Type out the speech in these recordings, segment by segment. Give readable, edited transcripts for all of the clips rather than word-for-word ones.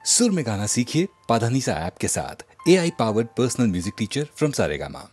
सुर में गाना सीखिए पाधानीसा ऐप के साथ। AI powered personal music teacher from Saregama.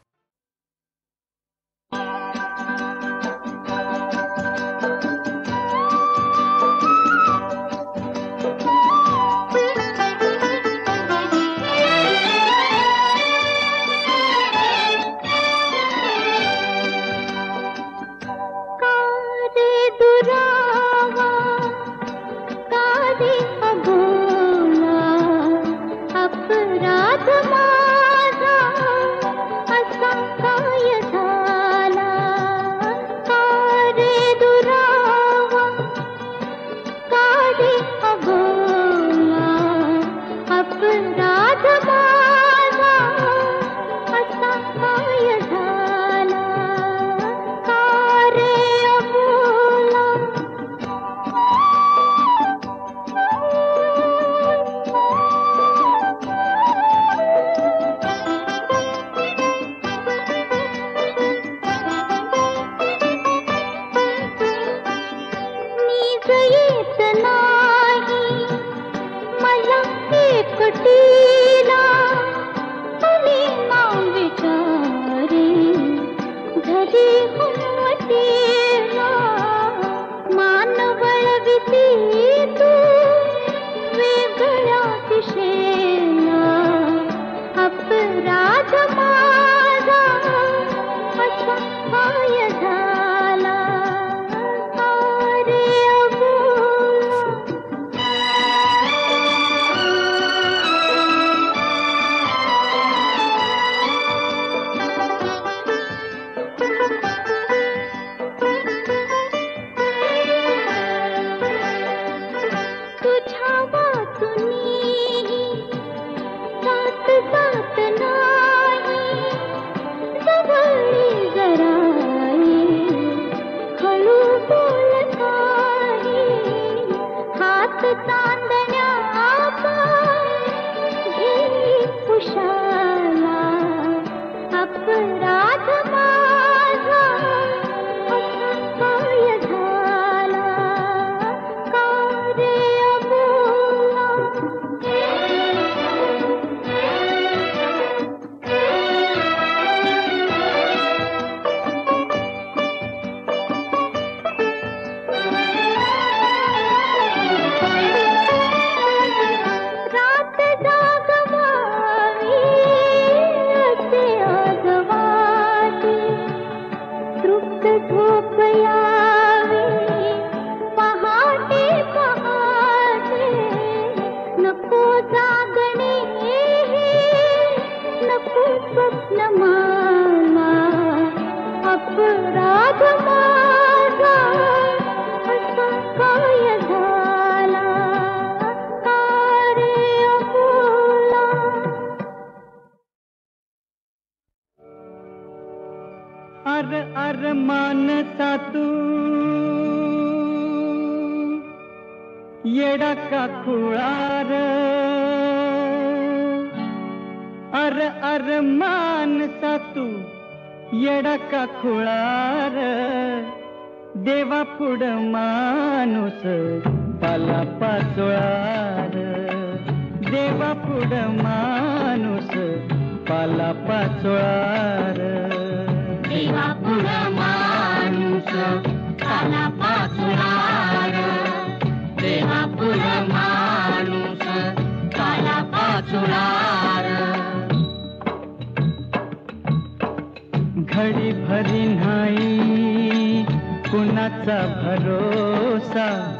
घडी भरी नाही कुणाचा भरोसा,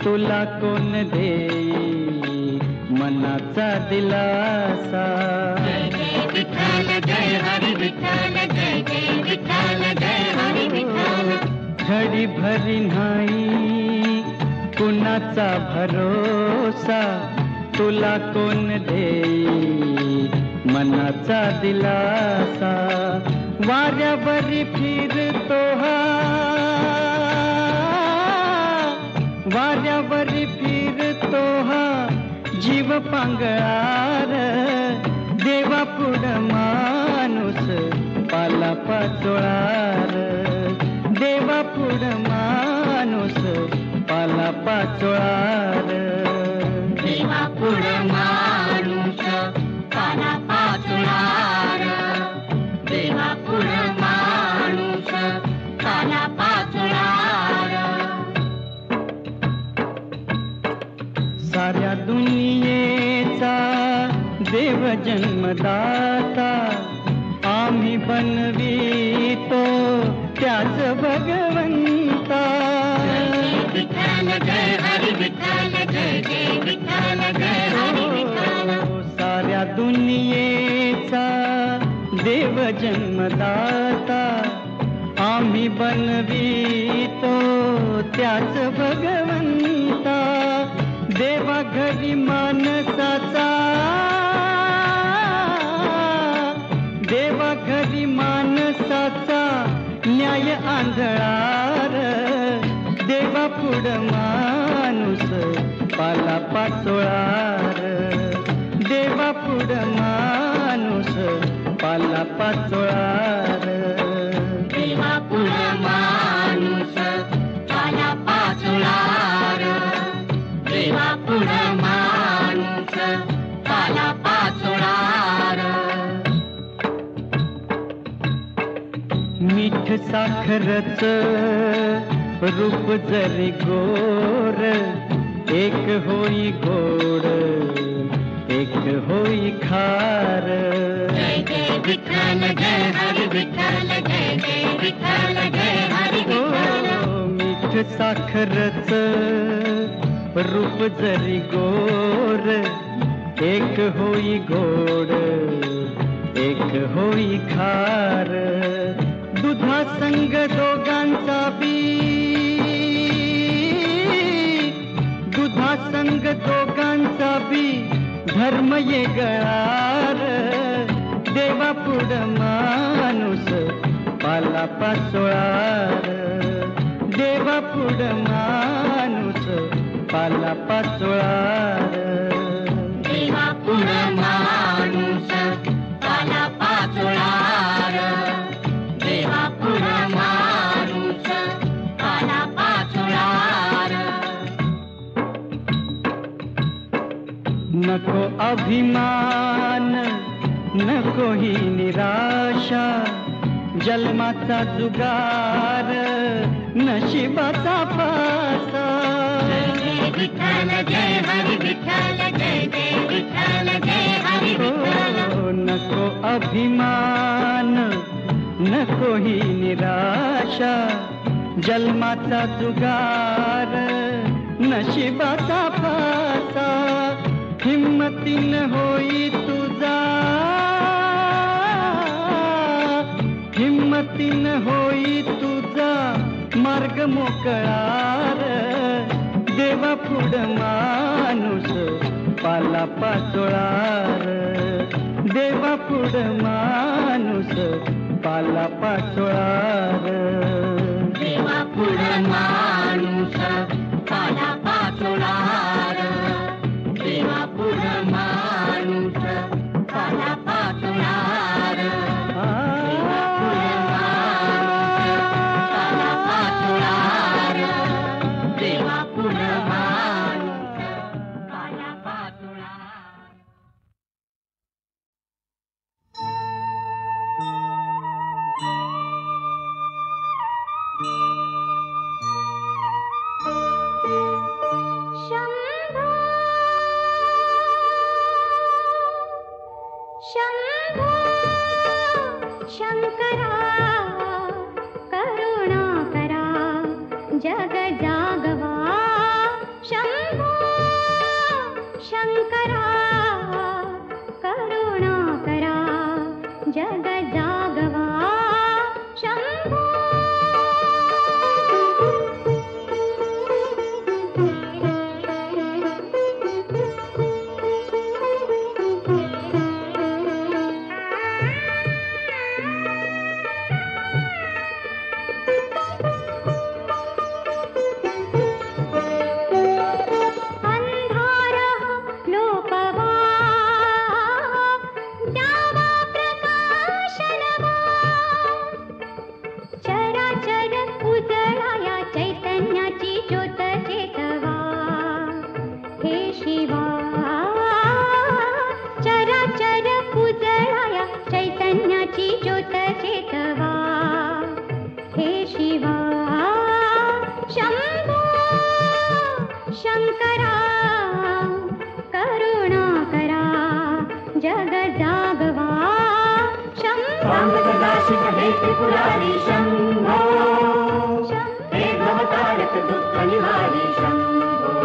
तुला कोण देई मनाचा दिलासा. जय जय विठ्ठल जय हरी विठ्ठल, जय जय विठ्ठल जय हरी विठ्ठल. घडी भरी नाही कुणाचा भरोसा, तुला कोण देई मनाचा दिलासा. वाऱ्यावरी फिरतो हा, वाऱ्यावरी फिरतो हा जीव पांगळार. देवा पुढं माणूस पाला पाचोळार. देवा पुढं माणूस पाला पाचोळार. देवा देवापुढ माणूस पाला पाचोळार, देवापुढ माणूस पाला पाचोळार. साऱ्या दुनियेचा देव जन्मदाता आम्ही बनवितो त्याच भगवंता. विठ्ठल जय हरी विठ्ठल जय जय विठ्ठल जय हरी विठ्ठल. साऱ्या दुनियेचा देव जन्मदाता आम्ही बनवितो त्याच भगवंता. देवा घरी मानसाचा, देवा घरी मानसाचा न्याय आंधळार, देवा पुढ माणूस पाला पाचोळार, देवा पुढ माणूस पाला पाचोळार. देवा पुढ माणूस पाला पाचोळार, देवा पुढ माणूस पाला पाचोळार. मीठ साखरच रूप जरी गोर, एक होई गोड एक होई खार. जय जय विठ्ठल जय हरी विठ्ठल जय जय विठ्ठल जय हरी विठ्ठल. मीठ साखरच रूप जरी गोर, एक होई गोड एक होई खार. दुधा संग दोघांचा बी, दुधा संग दोघांचा बी धर्म ये गळार, देवा पुढ माणूस पाला पाचोळार, देवा पुढ माणूस पाला पाचोळार. देवा पुढ माणूस पाला पाचोळार, देवा पुढ माणूस पाला पाचोळार. नको अभिमान नको ही निराशा, जन्माचा जुगार नशिबाचा पासा. विठ्ठल जय हरी विठ्ठल जय जय विठ्ठल जय हरी विठ्ठल. नको अभिमान नको ही निराशा, जन्माचा जुगार नशिबाचा पासा. हिम्मतीन होई तुझा, हिम्मतीन होई तुझा मार्ग मोकळार, देवा पुढ माणूस पाला पाचोळार, देवा पुढ माणूस पाला पाचोळार. देवा पुढ माणूस पाला पाचोळार, देवा पुढ माणूस पाला पाचोळार. देवा पुढ माणूस पाला पाचोळार, देवा पुढ माणूस पाला पाचोळार. शंभो शंकरा करुणाकरा जग जागवा. शंभो शंकरा करुणाकरा जग जागवा. शंभो लोपवा द्यावा प्रकाश हे त्रिपुरारी शंभो, हे भवतारक दुःख निवारी शंभो.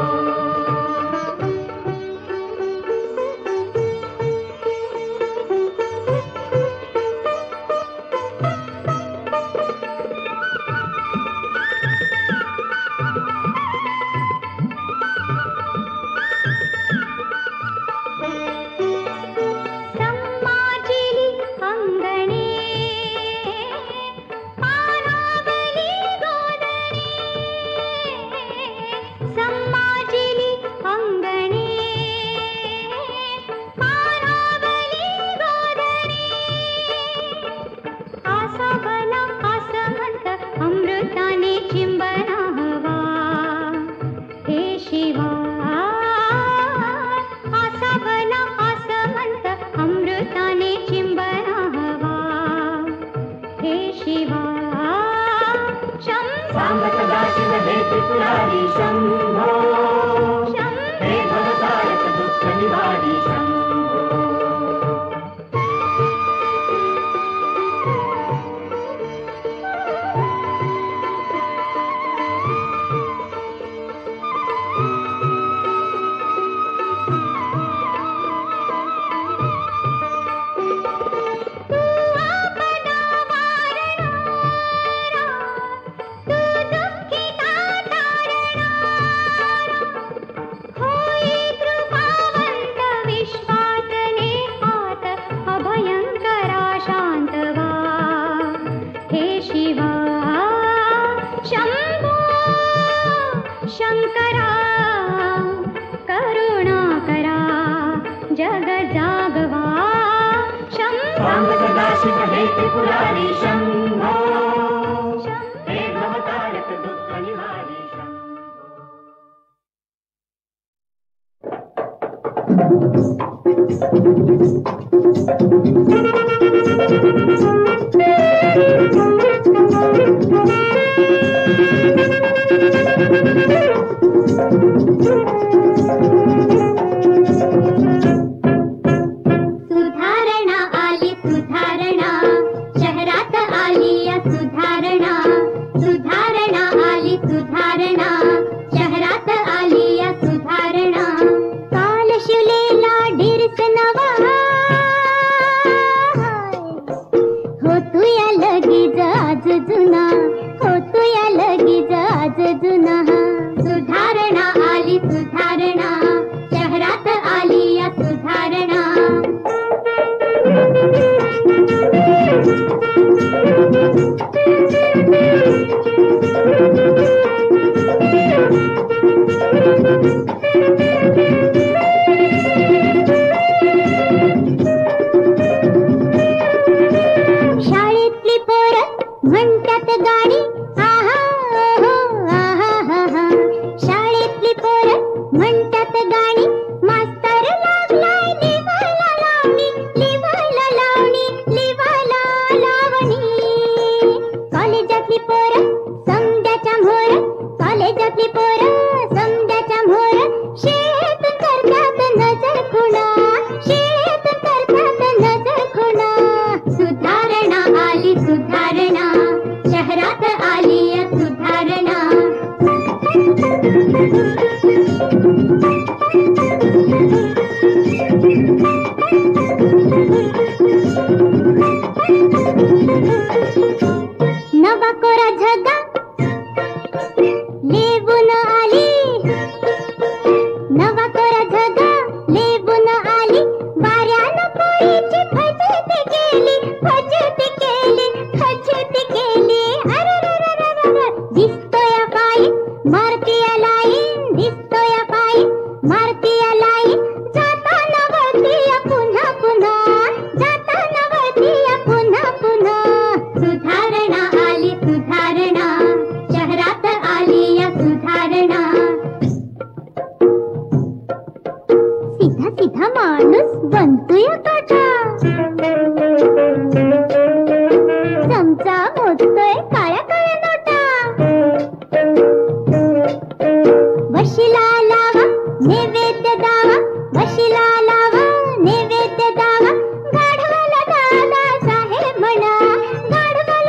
गाढवाला दादा साहेब म्हणा, गाढवाला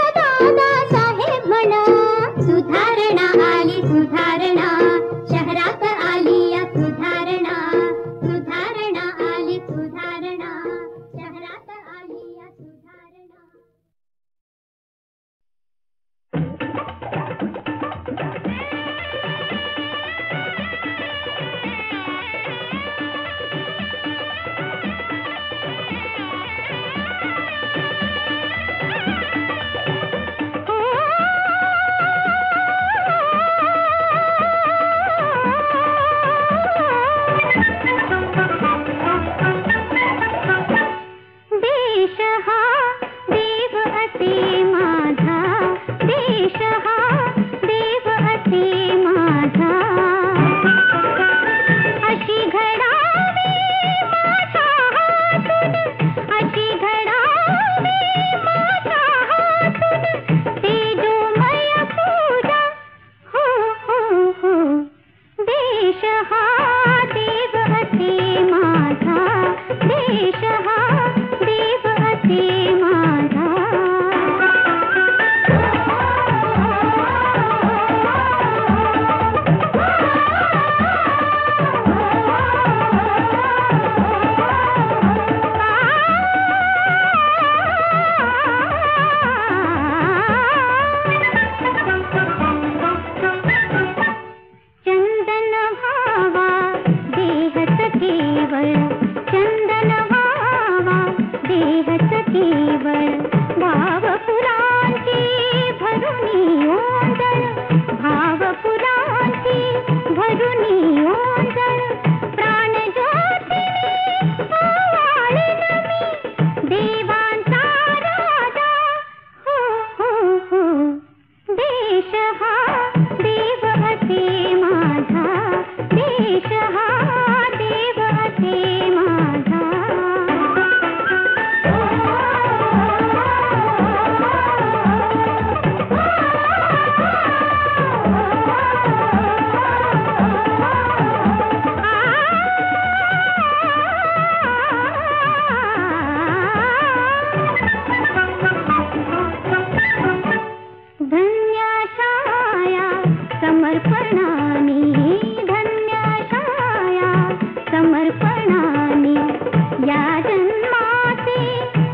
या जन्माचे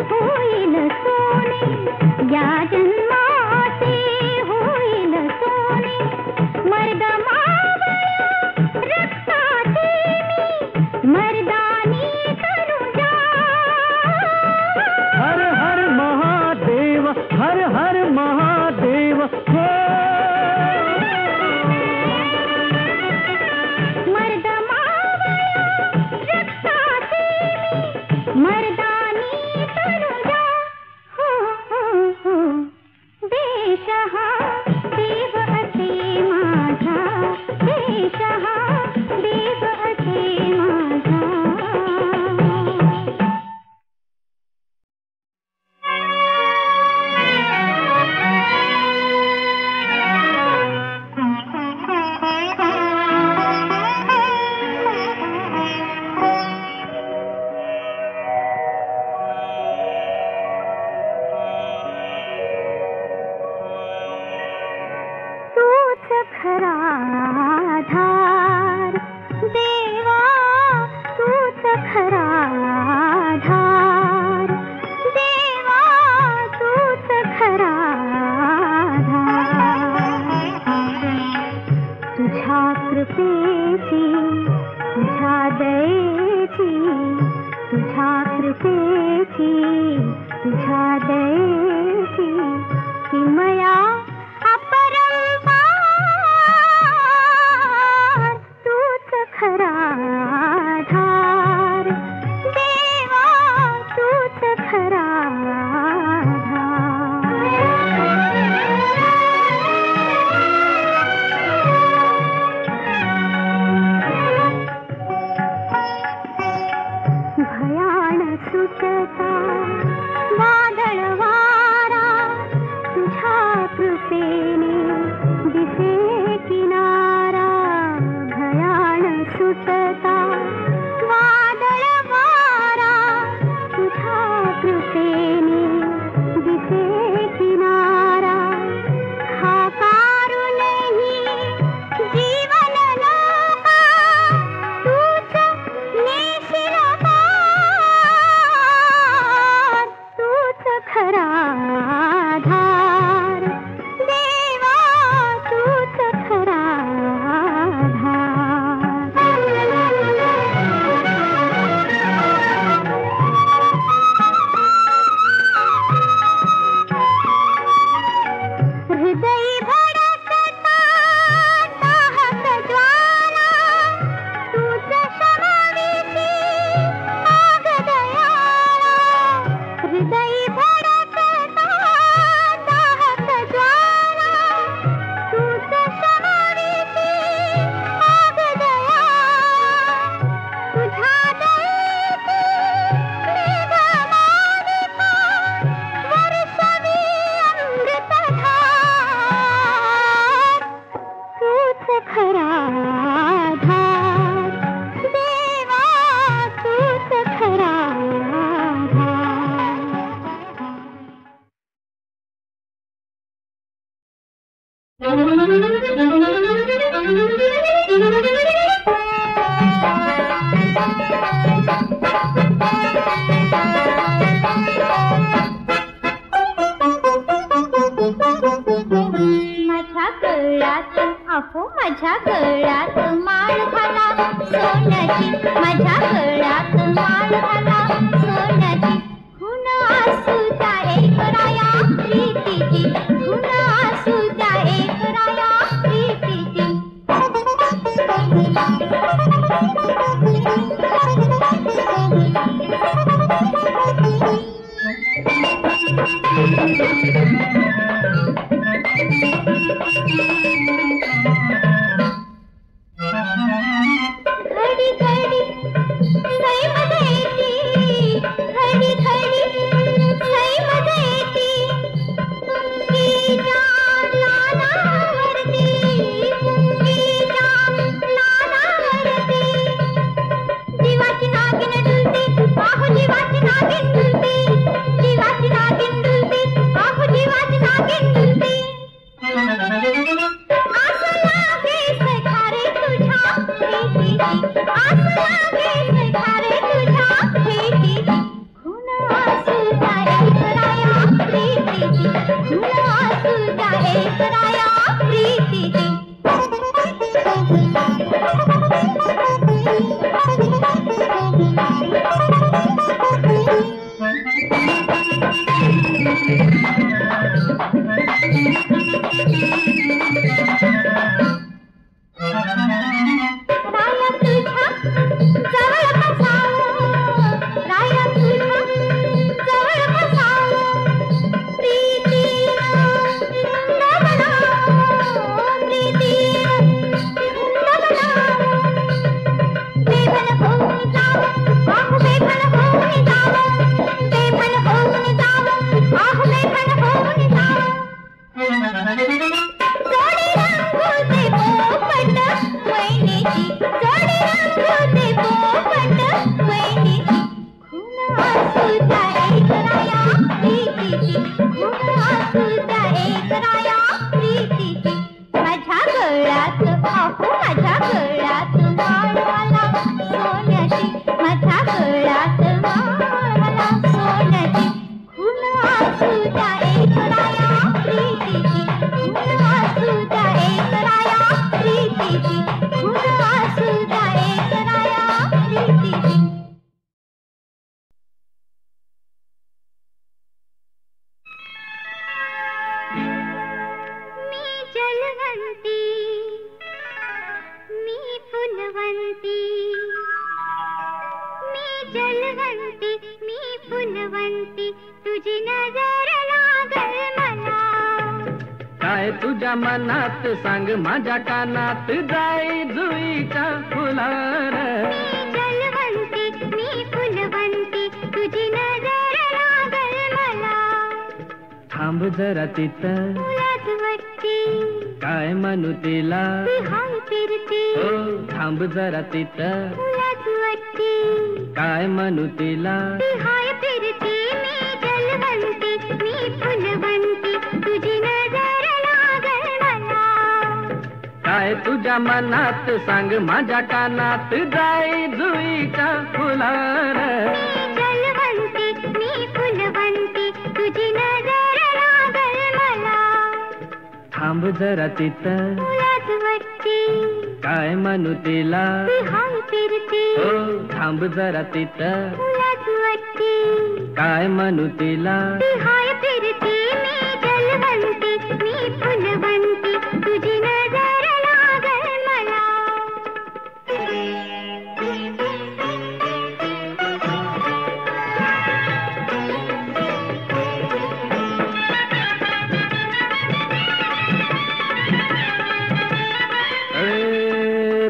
होईल सोने, या जन्माचे होईल सोने, मर्द मावळा रक्ताचे मी, मर्दानी तनुजा. हर हर महादेव, हर हर महादेव. हो मर्द मावळा रक्ताचे मी, मर्दानी तनुजा. हो हो हो देश हा देव असे माझा, देश हा देव असे माझा. तूच खरा आधार देवा, तूच खरा आधार देवा, तूच खरा आधार. तुझ्या कृपेची, तुझ्या दयेची, तुझ्या कृपेची, तुझ्या दयेची किमया अपरंपार. तूच खरा आधार देवा, तूच खरा भयान सुटता वादळ वारा, तुझ्या कृपेने दिसे किनारा. भयान सुटता वादळ वारा, तुझ्या कृपेने दिसे किनारा. हाकारूनही जीवन नका, तूच नेशील पार. तूच खरा आधार देवा, तूच खरा आधार. हृदय भडकता दाहक ज्वाला, तूच शमाविसी आग दयाळा. हृदय भडकता दाहक ज्वाला, तूच शमाविसी आग दयाळा. तुझ्या दयेची मेघमालिका, वर्षावी अमृतधार. तूच खरा आधार देवा, तूच खरा माझ्या गळ्यात अहो माझ्या गळ्यात माळ घाला सोन्याची, माझ्या गळ्यात माळ घाला सोन्याची. खून असू द्या एक राया प्रीतीची, खून असू द्या एक राया प्रीतीची. घडी घडी सैम द्यायची, गळ्यात माळ घाला सोन्याची खून असू द्या एक राया प्रीतीची खून असू द्या एक राया प्रीतीची खून असू द्या एक राया प्रीतीची. मी जलवंती मी फुलवंती मी जलवंती मी फुलवंती तुझी नजर लागल मला. काय तुझ्या मनात सांग माझ्या कानात जाई जुईच्या फुलार. मी जलवंती मी फुलवंती तुझी नजर लागल मला. थांब जरा तिथं तुलाच वाटते काय म्हणू तिला. ती हाय फिरते हो थांब जरा तिथं तुलाच वाटते काय म्हणू तिला. ती हाय फिरते. मी जलवंती मी फुलवंती तुझी नजर लागल मला. काय तुझ्या मनात सांग माझ्या कानात जाई जुईच्या फुलार. मी जलवंती मी फुलवंती तुझी नजर लागल मला. थांब जरा तिथं तुलाच वाटते काय म्हणू तिला. ती हाय फिरते हो थांब जरा तिथं तुलाच वाटते काय म्हणू तिला. ती हाय फिरते. मी जलवंती मी फुलवंती तुझी नजर लागल मला.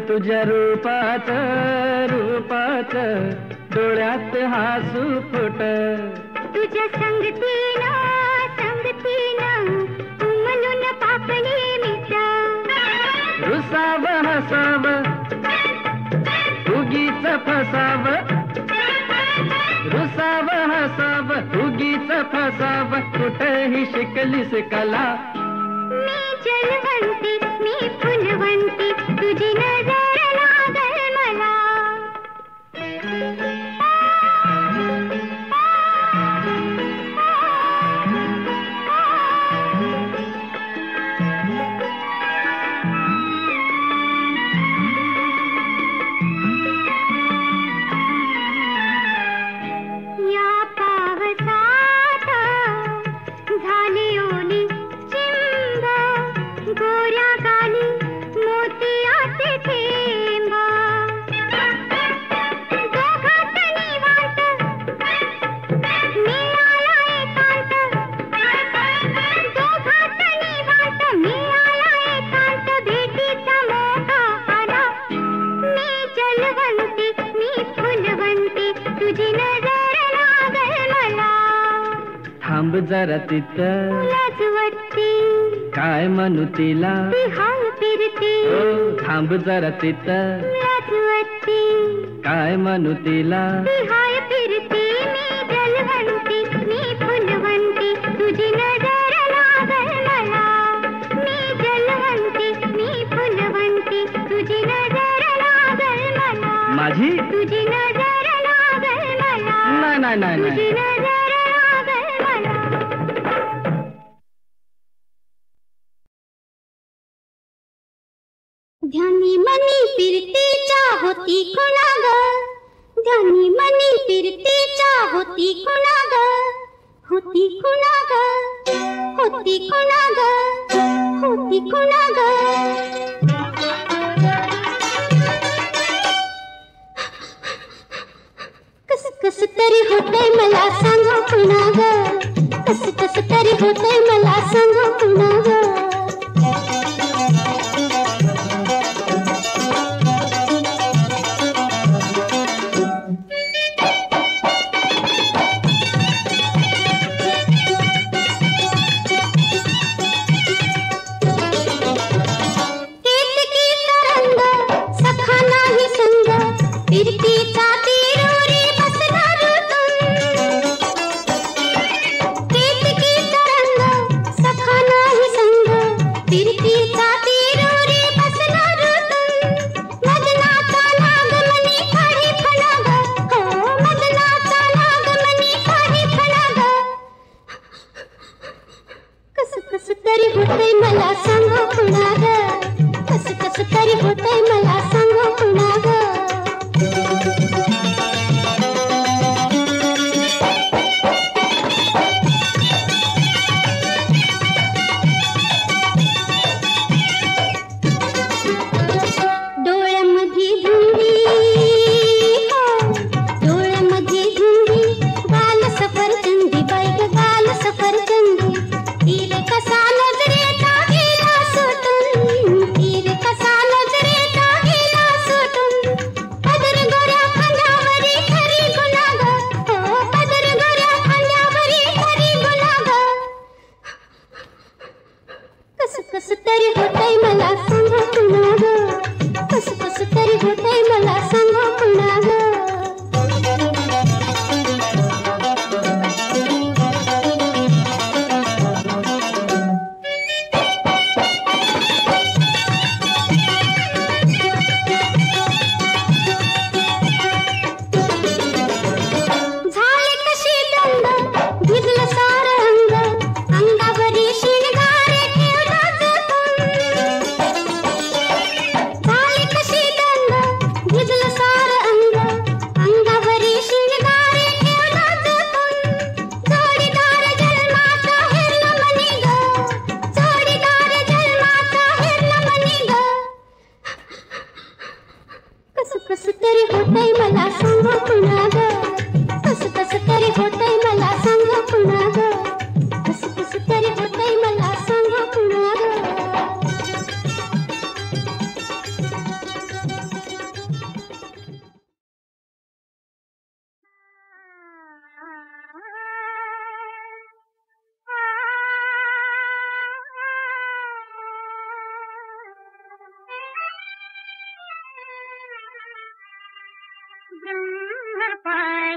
तुझ्या रूपात रूपात डोळ्यात हसू फुट. तुझ्या संगतीनं संगतीनं उमलून पापणी मिट. रुसाव हसाव उगीच फसाव. रुसाव हसाव उगीच फसाव कुठेही शिकलीस कला. मी जलवंती मी फुलवंती तुझी नजर लागल मला. या पावसात झाली ओली चिंब गोऱ्या गाली मोतियाचे थेंब. दोघात निवांत मिळाला एकांत. दोघात निवांत मिळाला एकांत भेटीचा मोठा आला. मी जलवंती मी फुलवंती तुझी नजर लागल मला. थांब जरा तिथं तुलाच वाटते काय म्हणू तिला. ती हाय फिरते हो थांब जरा तिथं तुलाच वाटते काय म्हणू तिला. ती हाय फिरते. मी जलवंती मी फुलवंती तुझी नजर लागल मला. मी जलवंती मी फुलवंती तुझी नजर लागल मला. माझी तुझी नजर लागल मला. नाही नाही नाही तुझी नाही. नजर लागल मला. ध्यानी मनी फिरतीच्या होती खुणा ग. ध्यानी मनी फिरतीच्या होती खुणा ग. होती खुणा ग. होती खुणा ग. होती खुणा ग. कस कस तरी होतंय मला सांगू पुन्हा ग. कस कस तरी होतंय मला सांगू पुन्हा ग. केतकी तरंग सखा नाही संग फिरतीचा तिरुरी बसला ऋतू. केतकी तरंग सखा नाही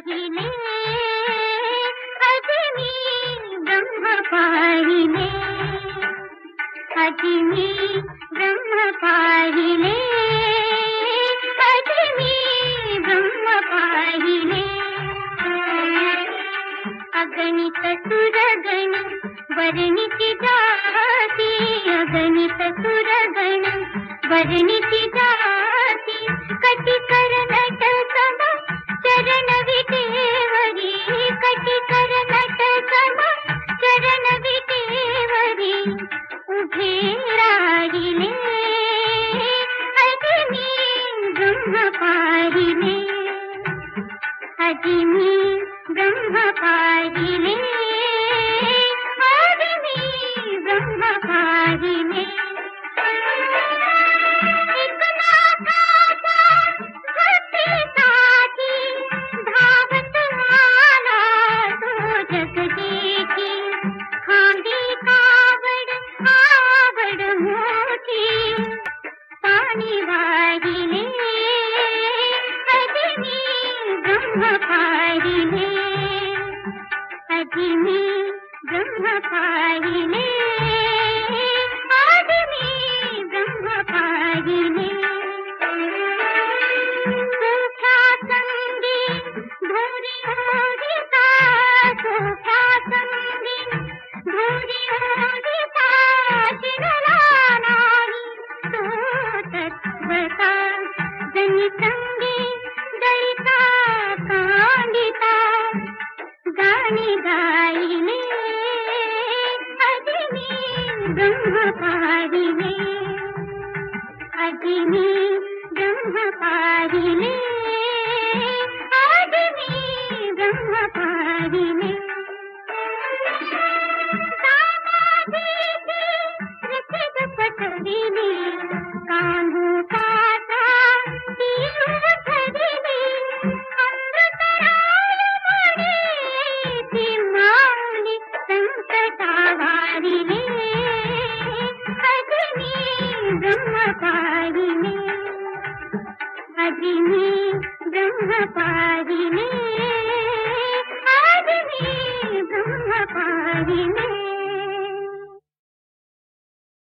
पाहिले अग्नी ब्रह्म पाहिले अग्नी ब्रह्म पाहिले अग्नी ब्रह्म पाहिले अगणित सुरगण वर्णिती जाती अगणित सुरगण वर्णिती जाती कटी करनट समा चरण विटेवरी कटी करनट समा चरण विटेवरी उभे राहिले अग्नी ब्रह्म पाहिले अग्नी ब्रह्म पाहिले अग्नि ब्रह्म पाहिले एकनाथाचा भक्तीसाठी धावत आला तो जगदेकी खांदी आवड मोठी पाणी वाहिले अग्नि ब्रह्म पाहिले अग्नि ब्रह्म पाहिले अग्नि ब्रह्म पाहिले सुख्या संगी धुरी ओदिता सुख्या संगी धुरी ओदिता शिरला नाही तो तत्वता जनी संगी दयिता कांडिता गाणी गायिले अग्नि ब्रह्म पाहिले अग्नि ब्रह्म पाहिले अग्नि ब्रह्म पाहिले समाधीची रसिद पटविली कान्हू काटा तिरू धरिली माऊली संकटा वारिले अग्नि ब्रह्म पाहिले अग्नि ब्रह्म पाहिले अग्नि ब्रह्म पाहिले